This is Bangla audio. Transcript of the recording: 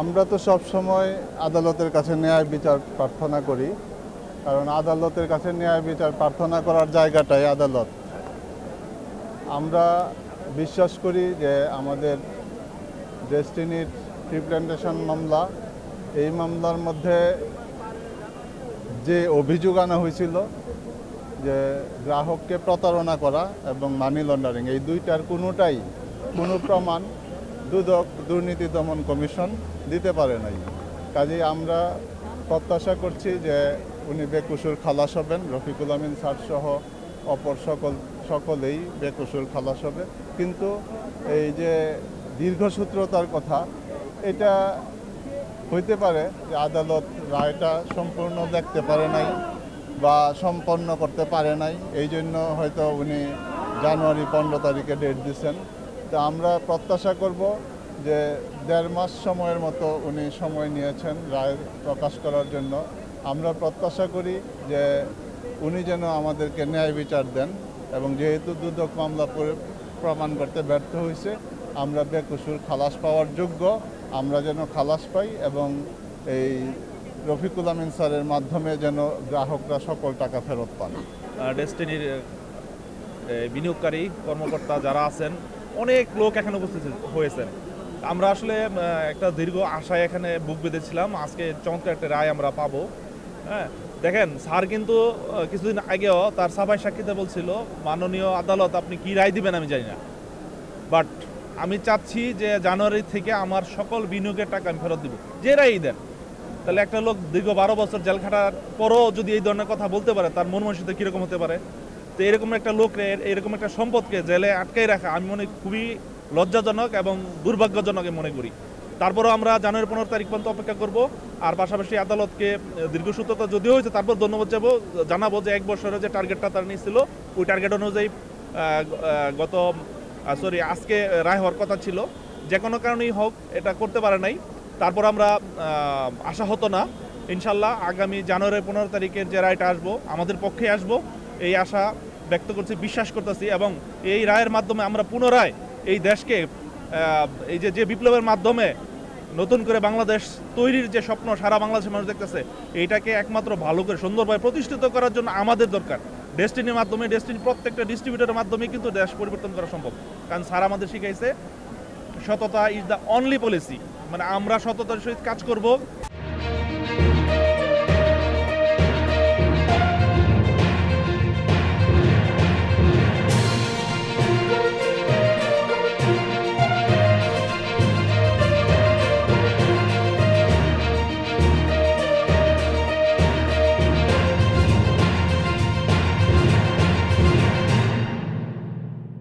আমরা তো সব সময় আদালতের কাছে ন্যায় বিচার প্রার্থনা করি, কারণ আদালতের কাছে ন্যায় বিচার প্রার্থনা করার জায়গাটাই আদালত। আমরা বিশ্বাস করি যে আমাদের ডেস্টিনির ট্রি প্ল্যান্টেশন মামলা, এই মামলার মধ্যে যে অভিযোগ আনা হয়েছিল যে গ্রাহককে প্রতারণা করা এবং মানি লন্ডারিং, এই দুইটার কোনো প্রমাণ দুদক দুর্নীতি দমন কমিশন দিতে পারে নাই। কাজেই আমরা প্রত্যাশা করছি যে উনি বেকসুর খালাস হবেন, রফিকুল আমিন স্যার সহ অপর সকলেই বেকসুর খালাস হবে। কিন্তু এই যে দীর্ঘসূত্রতার কথা, এটা হইতে পারে যে আদালত রায়টা সম্পূর্ণ দেখতে পারে নাই বা সম্পন্ন করতে পারে নাই, এই জন্য হয়তো উনি জানুয়ারি 15 তারিখে ডেট দিচ্ছেন। তো আমরা প্রত্যাশা করব যে 1.5 মাস সময়ের মতো উনি সময় নিয়েছেন রায় প্রকাশ করার জন্য। আমরা প্রত্যাশা করি যে উনি যেন আমাদেরকে ন্যায় বিচার দেন, এবং যেহেতু দুদক মামলা প্রমাণ করতে ব্যর্থ হয়েছে, আমরা বেকসুর খালাস পাওয়ার যোগ্য, আমরা যেন খালাস পাই এবং এই রফিকুল আমিন স্যারের মাধ্যমে যেন গ্রাহকরা সকল টাকা ফেরত পান। ডেস্টিনির বিনিয়োগকারী কর্মকর্তা যারা আছেন, অনেক লোক এখানে উপস্থিত হয়েছেন। আমরা আসলে একটা দীর্ঘ আশায় এখানে বুক বেঁধেছিলাম, আজকে চমৎকার একটা রায় আমরা পাবো। হ্যাঁ, দেখেন স্যার কিন্তু কিছুদিন আগেও তার সাফাই সাক্ষীতে বলছিল, মাননীয় আদালত আপনি কি রায় দিবেন আমি জানি না, বাট আমি চাচ্ছি যে জানুয়ারি থেকে আমার সকল বিনিয়োগের টাকা আমি ফেরত দিব, যে রায়ই দেন। তাহলে একটা লোক দীর্ঘ 12 বছর জেল খাটার পরও যদি এই ধরনের কথা বলতে পারে, তার মন মানসিকতা কীরকম হতে পারে? তো এরকম একটা লোককে, এরকম একটা সম্পদকে জেলে আটকাই রাখা আমি মনে খুবই লজ্জাজনক এবং দুর্ভাগ্যজনক মনে করি। তারপরেও আমরা জানুয়ারি 15 তারিখ পর্যন্ত অপেক্ষা করব। আর পাশাপাশি আদালতকে দীর্ঘসূত্রতা যদিও হয়েছে, তারপর ধন্যবাদ জানাবো যে 1 বছরের যে টার্গেটটা তারা নিয়েছিল, ওই টার্গেট অনুযায়ী আজকে রায় হওয়ার কথা ছিল। যে কোনো কারণেই হোক এটা করতে পারে নাই। তারপর আমরা আশা হতো না, ইনশাল্লাহ আগামী জানুয়ারি 15 তারিখের যে রায়টা আসবো আমাদের পক্ষে আসবো, এই আশা ব্যক্ত করছি, বিশ্বাস করতেছি। এবং এই রায়ের মাধ্যমে আমরা পুনরায় এই দেশকে এই যে বিপ্লবের মাধ্যমে নতুন করে বাংলাদেশ তৈরির যে স্বপ্ন সারা বাংলাদেশের মানুষ দেখতেছে, এইটাকে একমাত্র ভালো করে সুন্দরভাবে প্রতিষ্ঠিত করার জন্য আমাদের দরকার ডেস্টিনির মাধ্যমে, ডেস্টিনি প্রত্যেকটা ডিস্ট্রিবিউটরের মাধ্যমে কিন্তু দেশ পরিবর্তন করা সম্ভব। কারণ স্যার আমাদের শিখাইছে সততা ইজ দ্য অনলি পলিসি, মানে আমরা সততার সহিত কাজ করব।